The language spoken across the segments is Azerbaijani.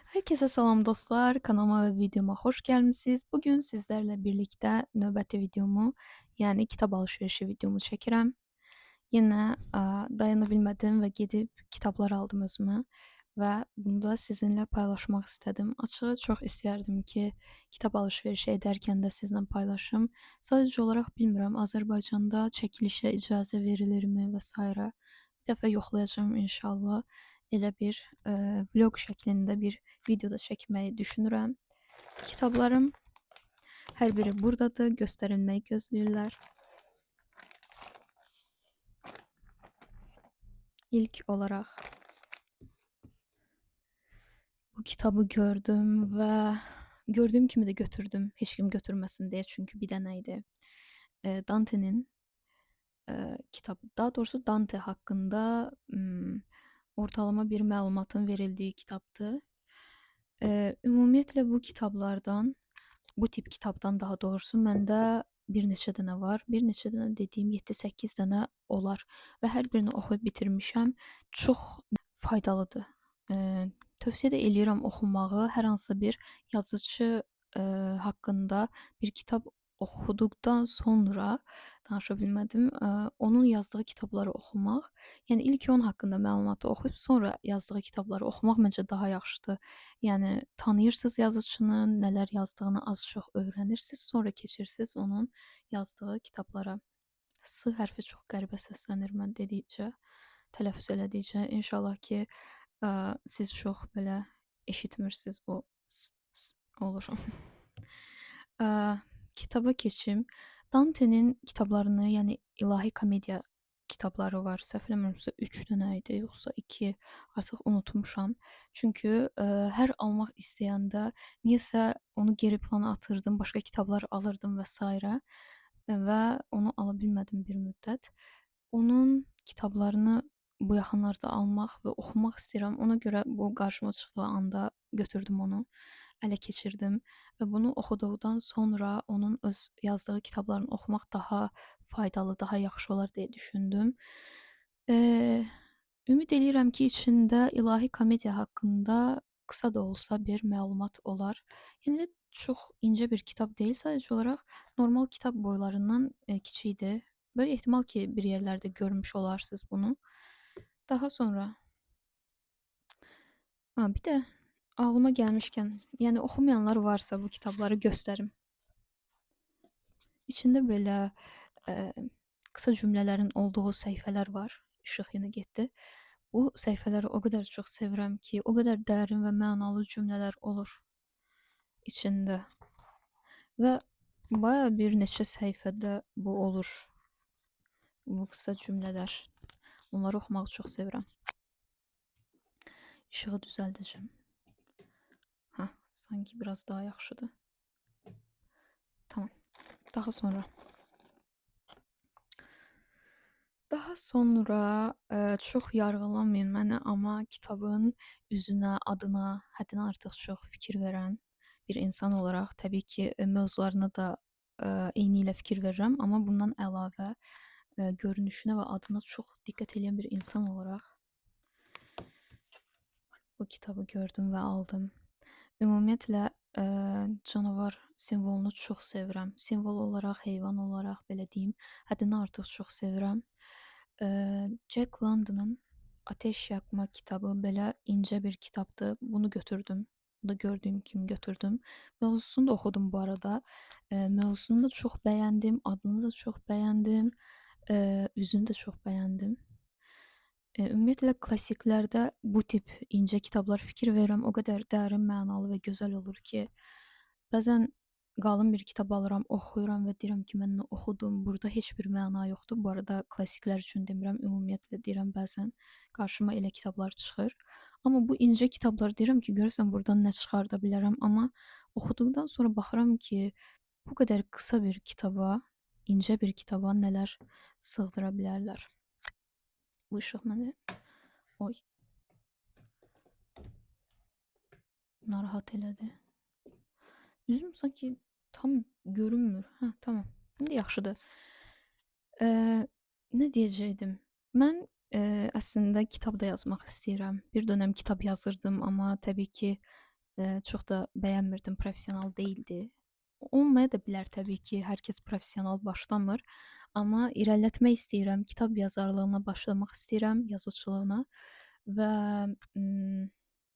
Herkese salam dostlar, kanalıma ve videoma hoş gelmişsiniz. Bugün sizlerle birlikte növbəti videomu, yani kitap alışverişi videomu çəkirəm. Yenə dayana bilmədim və gedib kitablar aldım özümə və bunu da sizinlə paylaşmaq istədim. Açığı çox istərdim ki, kitab alışverişi edərkən də sizlə paylaşım. Sadəcə olaraq bilmirəm, Azərbaycanda çəkilişə icazə verilirmi və s. Bir dəfə yoxlayacağam inşallah. Elə bir vlog şəklində bir video da çəkməyi düşünürəm. Kitablarım hər biri buradadır, göstərilməyi gözləyirlər. İlk olaraq bu kitabı gördüm və gördüyüm kimi də götürdüm. Heç kim götürməsin deyə, çünki bir dənə idi. Dante'nin kitabı. Daha doğrusu Dante haqqında ortalama bir məlumatın verildiyi kitabdır. Ümumiyyətlə bu kitablardan, bu tip kitabdan daha doğrusu məndə bir neçə dənə var. Bir neçə dənə dediyim 7-8 dənə olar və hər birini oxuyub bitirmişəm. Çox faydalıdır. Tövsiyə də eləyirəm oxumağı. Hər hansı bir yazıcı haqqında bir kitab oxuduqdan sonra danışa bilmədim. Onun yazdığı kitabları oxumaq, yəni ilk onun haqqında məlumatı oxuyub sonra yazdığı kitabları oxumaq məncə daha yaxşıdır. Yəni tanıyırsınız yazıçını, nələr yazdığını az-çox öyrənirsiniz, sonra keçirsiniz onun yazdığı kitablara. S hərfi çox qəribə səslənir mən dedikcə, tələffüz elədikcə. İnşallah ki, siz çox belə eşitmirsiniz o s olur. Kitaba keçim. Dante'nin kitablarını, yəni ilahi komediya kitabları var. Səhv eləmirəmsə 3 dənə idi, yoxsa 2, artıq unutmuşam. Çünki hər almaq istəyəndə niyəsə onu geri plana atırdım, başqa kitablar alırdım və s. və onu ala bilmədim bir müddət. Onun kitablarını bu yaxınlarda almaq və oxumaq istəyirəm. Ona görə bu qarşıma çıxdığı anda götürdüm onu, ələ keçirdim və bunu oxuduqdan sonra onun öz yazdığı kitablarını oxumaq daha faydalı, daha yaxşı olar deyə düşündüm. Ümid eləyirəm ki, içində ilahi komediya haqqında qısa da olsa bir məlumat olar. Yəni çox incə bir kitab deyil, sadəcə olaraq normal kitab boylarından kiçikdir. Böyük ehtimal ki, bir yerlərdə görmüş olarsınız bunu. Daha sonra bir də ağlıma gəlmişkən, yəni oxumayanlar varsa bu kitabları göstərim. İçində belə qısa cümlələrin olduğu səhifələr var. İşıq yenə getdi. Bu səhifələri o qədər çox sevirəm ki, o qədər dərin və mənalı cümlələr olur içində. Və baya bir neçə səhifədə bu olur. Bu qısa cümlələr. Onları oxumağı çox sevirəm. İşığı düzəldəcəm. Sanki biraz daha yaxşıdır. Tamam. Daha sonra çox yarğılamayın məni, amma kitabın üzünə, adına həddindən artıq çox fikir verən bir insan olaraq təbii ki, mövzularına da eynilə fikir verirəm, amma bundan əlavə görünüşünə və adına çox diqqət edən bir insan olaraq bu kitabı gördüm və aldım. Ümumiyyətlə canavar simvolunu çox sevirəm. Simvol olaraq, heyvan olaraq belə deyim, həddindən artıq çox sevirəm. Jack London'ın Ateş Yakma kitabı belə incə bir kitabdır. Bunu götürdüm. Bunu da gördüyüm kimi götürdüm. Mövzusunu da oxudum bu arada. Mövzusunu da çox bəyəndim, adını da çox bəyəndim, üzünü də çox bəyəndim. Ümumiyyətlə klassiklərdə bu tip incə kitablar fikir verirəm. O qədər dərin, mənalı və gözəl olur ki, bəzən qalın bir kitab alıram, oxuyuram və deyirəm ki, mən nə oxudum, burada heç bir məna yoxdur. Bu arada klassiklər üçün demirəm, ümumiyyətlə deyirəm, bəzən qarşıma elə kitablar çıxır. Amma bu incə kitablar deyirəm ki, görürsən buradan nə çıxarda bilərəm, amma oxuduqdan sonra baxıram ki, bu qədər qısa bir kitaba, incə bir kitaba nələr sığdıra bilərlər. Bu işıq məni narahat elədi. Üzüm sanki tam görünmür. Tamam. İndi yaxşıdır. Nə deyəcəkdim? Mən əslində kitab da yazmaq istəyirəm. Bir dönəm kitab yazırdım, amma təbii ki, Çox da bəyənmirdim, professional deyildi. Olmaya da bilər təbii ki, hər kəs professional başlamır, amma irəlilətmək istəyirəm, kitab yazarlığına başlamaq istəyirəm, yazıçılığına və, ımm,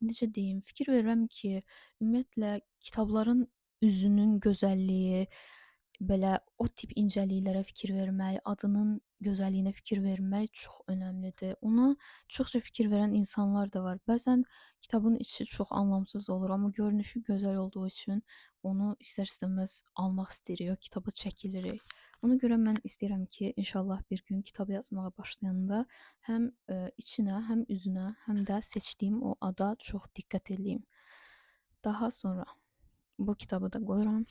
necə deyim, fikir verirəm ki, ümumiyyətlə kitabların üzünün gözəlliyi, belə o tip incəliklərə fikir vermək, adının gözəlliyinə fikir vermək çox önəmlidir. Ona çoxca fikir verən insanlar da var. Bəzən kitabın içi çox anlamsız olur, amma görünüşü gözəl olduğu üçün onu istər-istəməz almaq istəyirik, o kitaba çəkilirik. Ona görə mən istəyirəm ki, inşallah bir gün kitab yazmağa başlayanda həm içinə, həm üzünə, həm də seçdiyim o ada çox diqqət eləyim. Daha sonra bu kitabı da qoyuram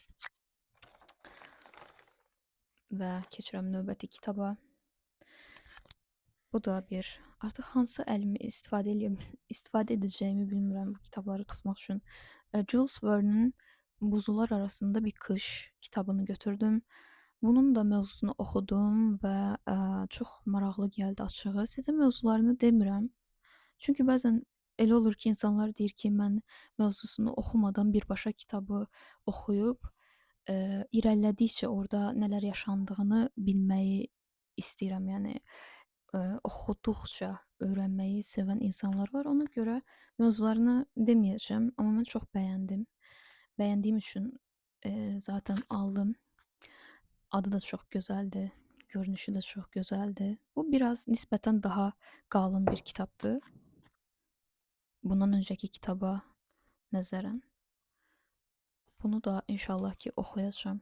və keçirəm növbəti kitaba. Bu da bir artıq hansı əlimi istifadə edəcəyimi bilmirəm bu kitabları tutmaq üçün. Jules Verne'in Buzullar Arasında Bir Kış kitabını götürdüm. Bunun da mövzusunu oxudum və çox maraqlı gəldi açığı. Sizə mövzularını demirəm. Çünki bəzən elə olur ki, insanlar deyir ki, mən mövzusunu oxumadan birbaşa kitabı oxuyub, irəlilədikcə orada nələr yaşandığını bilməyi istəyirəm. Yəni oxuduqca öyrənməyi sevən insanlar var. Ona görə mövzularını deməyəcəm, amma mən çox bəyəndim. Bəyəndiyim üçün zaten aldım. Adı da çox gözəldir, görünüşü də çox gözəldir. Bu biraz nisbətən daha qalın bir kitabdır. Bundan öncəki kitaba nəzərən. Bunu da inşallah ki oxuyacağam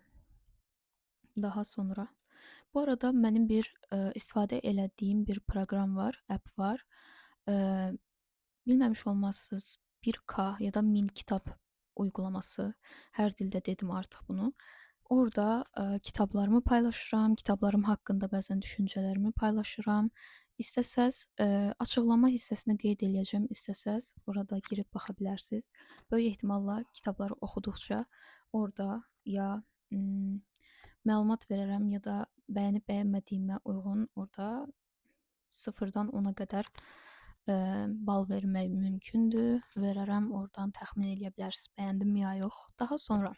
daha sonra. Bu arada mənim bir istifadə elədiyim bir proqram var, app var. Bilməmiş olmazsınız, 1K ya da 1000 kitab uygulaması. Hər dildə dedim artıq bunu. Orada kitablarımı paylaşıram, kitablarım haqqında bəzən düşüncələrimi paylaşıram. İstəsəz açıqlama hissəsinə qeyd eləyəcəm, istəsəz orada girib baxa bilərsiniz. Böyük ehtimalla kitabları oxuduqca orada ya məlumat verərəm ya da bəyənib bəyənmədiyimə uyğun orada 0-dan 10-a qədər bal vermək mümkündür. Verərəm, oradan təxmin eləyə bilərsiniz bəyəndimmi ya yox. Daha sonra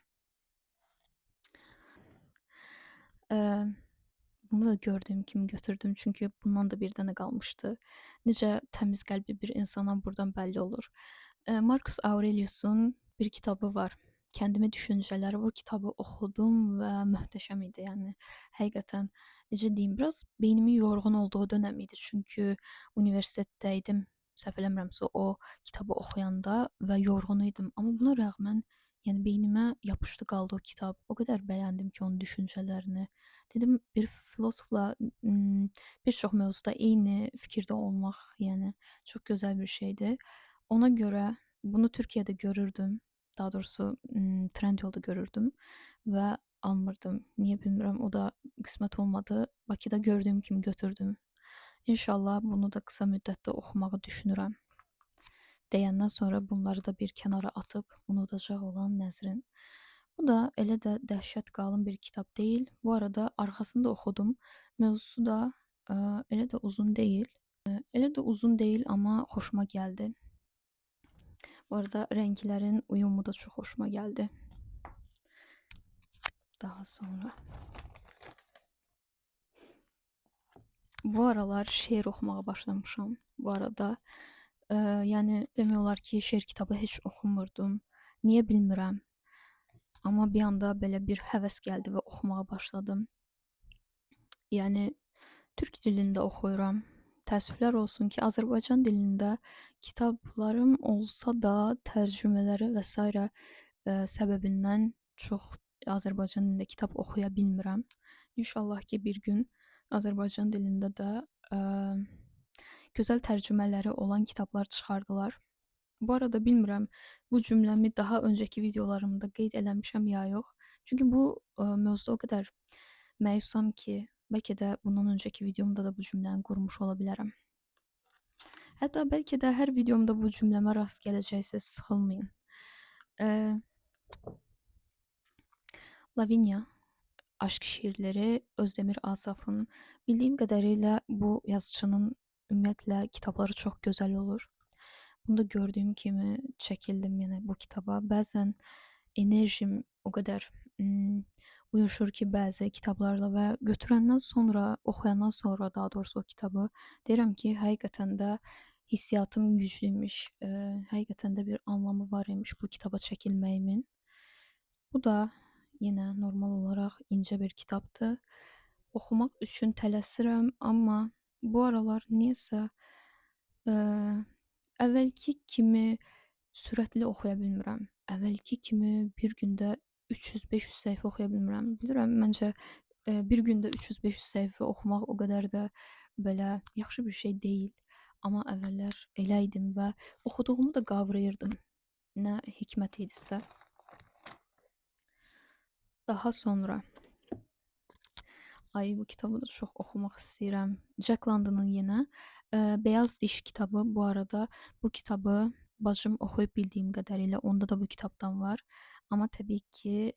bunu da gördüyüm kimi götürdüm, çünki bundan da bir dənə qalmışdı. Necə təmiz qəlbli bir insanam buradan bəlli olur. Marcus Aurelius'un bir kitabı var. Kəndimi düşüncələri. Bu kitabı oxudum və möhtəşəm idi. Yəni həqiqətən necə deyim, biraz beynimin yorğun olduğu dönəm idi. Çünki universitetdə idim. Səhv eləmirəmsə o kitabı oxuyanda və yorğun idim. Amma buna rəğmən yəni beynimə yapışdı qaldı o kitab. O qədər bəyəndim ki onun düşüncələrini. Dedim bir filosofla bir çox mövzuda eyni fikirdə olmaq, yəni çox gözəl bir şeydir. Ona görə bunu Türkiyədə görürdüm. Daha doğrusu Trendyolda görürdüm və almırdım. Niyə bilmirəm. O da qismət olmadı. Bakıda gördüyüm kimi götürdüm. İnşallah bunu da qısa müddətdə oxumağı düşünürəm. Deyəndən sonra bunları da bir kənara atıb unudacaq olan Nəzrin. Bu da elə də dəhşət qalın bir kitab deyil. Bu arada arxasını da oxudum. Mövzusu da elə də uzun deyil. Elə də uzun deyil, amma xoşuma gəldi. Bu arada rənglərin uyumu da çox xoşuma gəldi. Daha sonra bu aralar şeir oxumağa başlamışam. Bu arada yəni demək olar ki, şeir kitabı heç oxumurdum. Niyə bilmirəm. Amma bir anda belə bir həvəs gəldi və oxumağa başladım. Yəni türk dilində oxuyuram. Təəssüflər olsun ki, Azərbaycan dilində kitablarım olsa da tərcümələri və s. Səbəbindən çox Azərbaycan dilində kitab oxuya bilmirəm. İnşallah ki, bir gün Azərbaycan dilində də gözəl tərcümələri olan kitablar çıxardılar. Bu arada bilmirəm, bu cümləmi daha öncəki videolarımda qeyd eləmişəm ya yox. Çünki bu mövzuda o qədər məyusam ki, bəlkə də bundan öncəki videomda da bu cümləni qurmuş ola bilərəm. Hətta bəlkə də hər videomda bu cümləmə rast gələcəksiniz, sıxılmayın. Lavinia aşk şiirləri Özdemir Asafın. Bildiyim qədərilə bu yazıçının ümumiyyətlə kitabları çox gözəl olur. Bunda gördüyüm kimi çəkildim yenə bu kitaba. Bəzən enerjim o qədər uyuşur ki, bəzi kitablarla və götürəndən sonra, oxuyandan sonra daha doğrusu o kitabı deyirəm ki, həqiqətən də hissiyatım güclüymüş. Həqiqətən də bir anlamı var imiş bu kitaba çəkilməyimin. Bu da yenə normal olaraq incə bir kitabdır. Oxumaq üçün tələsirəm, amma bu aralar niyəsə əvvəlki kimi sürətli oxuya bilmirəm. Əvvəlki kimi bir gündə 300-500 səhifə oxuya bilmirəm. Bilirəm, məncə bir gündə 300-500 səhifə oxumaq o qədər də belə yaxşı bir şey deyil. Amma əvvəllər elə idim və oxuduğumu da qavrayırdım. Nə hikmət idisə. Daha sonra ay bu kitabı da çox oxumaq istəyirəm. Jack London'ın yenə Beyaz Diş kitabı. Bu arada bu kitabı bacım oxuyub bildiyim qədərilə onda da bu kitabdan var. Amma təbii ki,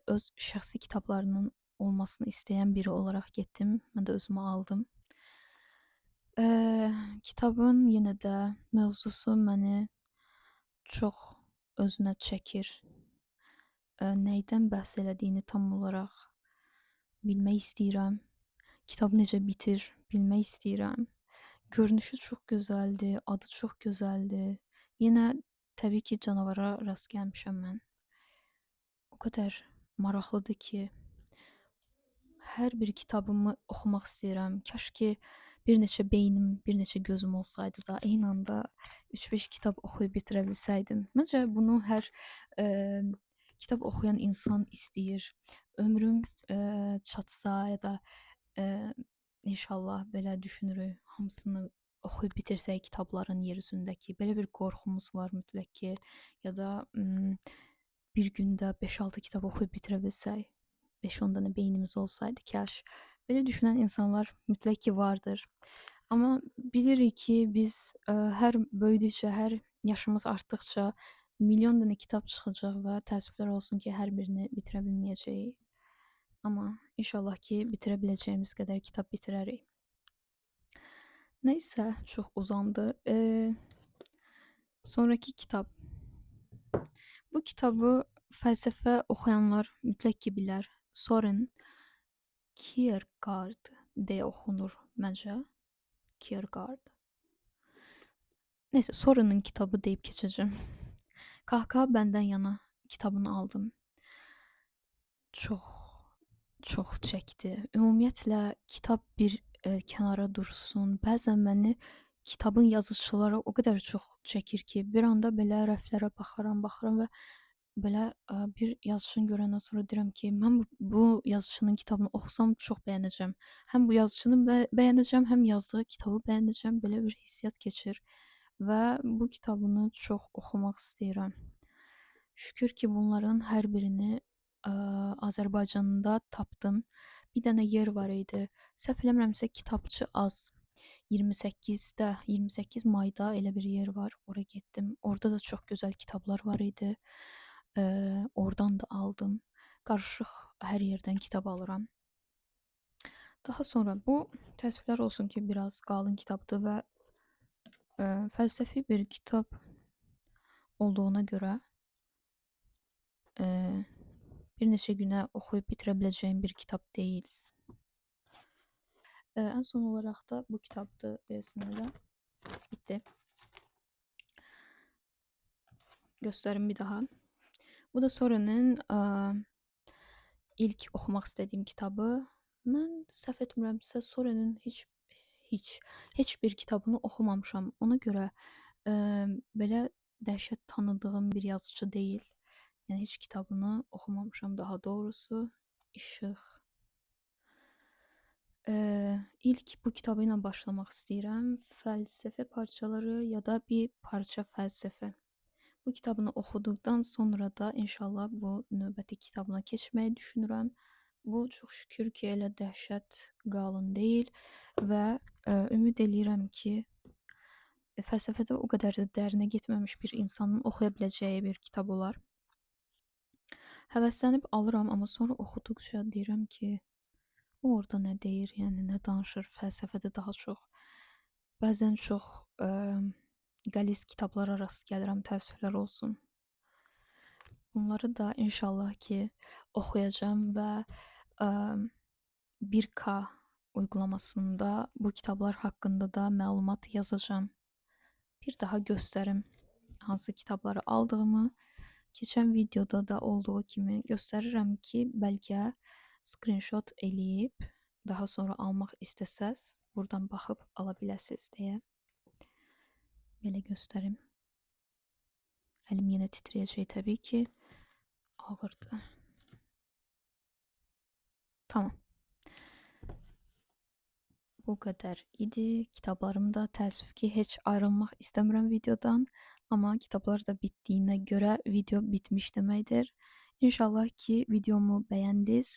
öz şəxsi kitablarının olmasını istəyən biri olaraq getdim. Mən də özümə aldım. Kitabın yenə də mövzusu məni çox özünə çəkir. Nəydən bəhs elədiyini tam olaraq bilmək istəyirəm. Kitab necə bitir bilmək istəyirəm. Görünüşü çox gözəldir, adı çox gözəldir. Yenə təbii ki, canavara rast gəlmişəm mən. O qədər maraqlıdır ki, hər bir kitabımı oxumaq istəyirəm. Kaş ki, bir neçə beynim, bir neçə gözüm olsaydı da eyni anda 3-5 kitab oxuyub bitirə bilsəydim. Məncə bunu hər kitab oxuyan insan istəyir. Ömrüm çatsa ya da inşallah belə düşünürük, hamısını oxuyub bitirsək kitabların yer üzündəki. Belə bir qorxumuz var mütləq ki, ya da bir gündə 5-6 kitab oxuyub bitirə bilsək, 5-10 dənə beynimiz olsaydı kaş. Belə düşünən insanlar mütləq ki vardır. Amma bilirik ki, biz hər böyüdükcə, hər yaşımız artdıqca milyon dənə kitab çıxacaq və təəssüflər olsun ki, hər birini bitirə bilməyəcəyik. Amma inşallah ki, bitirə biləcəyimiz qədər kitab bitirərik. Nəysə, çox uzandı. Sonraki kitab. Bu kitabı fəlsəfə oxuyanlar mütləq ki bilər. Soren Kierkegaard deyə oxunur məncə. Kierkegaard. Nəysə, Soren'ın kitabı deyib keçəcəm. Qahqaha bəndən yana kitabını aldım. Çox çəkdi. Ümumiyyətlə kitab bir kənara dursun. Bəzən məni kitabın yazıçıları o qədər çox çəkir ki, bir anda belə rəflərə baxaram və belə bir yazıçını görəndən sonra deyirəm ki, mən bu yazıçının kitabını oxusam çox bəyənəcəm. Həm bu yazıçını bəyənəcəm, həm yazdığı kitabı bəyənəcəm. Belə bir hissiyat keçir və bu kitabını çox oxumaq istəyirəm. Şükür ki, bunların hər birini Azərbaycanda tapdım. Bir dənə yer var idi. Səhv eləmirəmsə Kitabçı Az 28 mayda elə bir yer var. Ora getdim. Orada da çox gözəl kitablar var idi. Oradan da aldım. Qarışıq hər yerdən kitab alıram. Daha sonra bu təəssüflər olsun ki, biraz qalın kitabdır və fəlsəfi bir kitab olduğuna görə bir neçə günə oxuyub bitirə biləcəyim bir kitab deyil. Ən son olaraq da bu kitabdır deyəsən elə. Bitdi. Göstərim bir daha. Bu da Soren'in ilk oxumaq istədiyim kitabı. Mən səhv etmirəmsə Soren'in heç bir kitabını oxumamışam. Ona görə belə dəhşət tanıdığım bir yazıcı deyil. Yəni heç kitabını oxumamışam daha doğrusu. İşıq. İlk bu kitabı ilə başlamaq istəyirəm. Fəlsəfə parçaları ya da bir parça fəlsəfə. Bu kitabını oxuduqdan sonra da inşallah bu növbəti kitabına keçməyi düşünürəm. Bu çox şükür ki, elə dəhşət qalın deyil və ümid eləyirəm ki, fəlsəfədə o qədər də dərinə getməmiş bir insanın oxuya biləcəyi bir kitab olar. Həvəslənib alıram, amma sonra oxuduqca deyirəm ki, o orada nə deyir, yəni nə danışır, fəlsəfədə daha çox. Bəzən çox qəliz kitablara rast gəlirəm, təəssüflər olsun. Bunları da inşallah ki oxuyacağam və ə, 1K uygulamasında bu kitablar haqqında da məlumat yazacağam. Bir daha göstərim hansı kitabları aldığımı. Keçən videoda da olduğu kimi göstərirəm ki, bəlkə screenshot eləyib daha sonra almaq istəsəz buradan baxıb ala biləsiniz deyə. Belə göstərim. Əlim yenə titrəyəcək təbii ki. Ağırdır. Tamam. Bu qədər idi. Kitablarım da təəssüf ki heç ayrılmaq istəmirəm videodan. Amma kitablar da bitdiyinə görə video bitmiş deməkdir. İnşallah ki videomu bəyəndiniz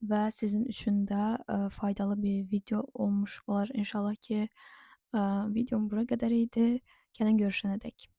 və sizin üçün də faydalı bir video olmuş olar. İnşallah ki videom bura qədər idi. Gəlin görüşənədək.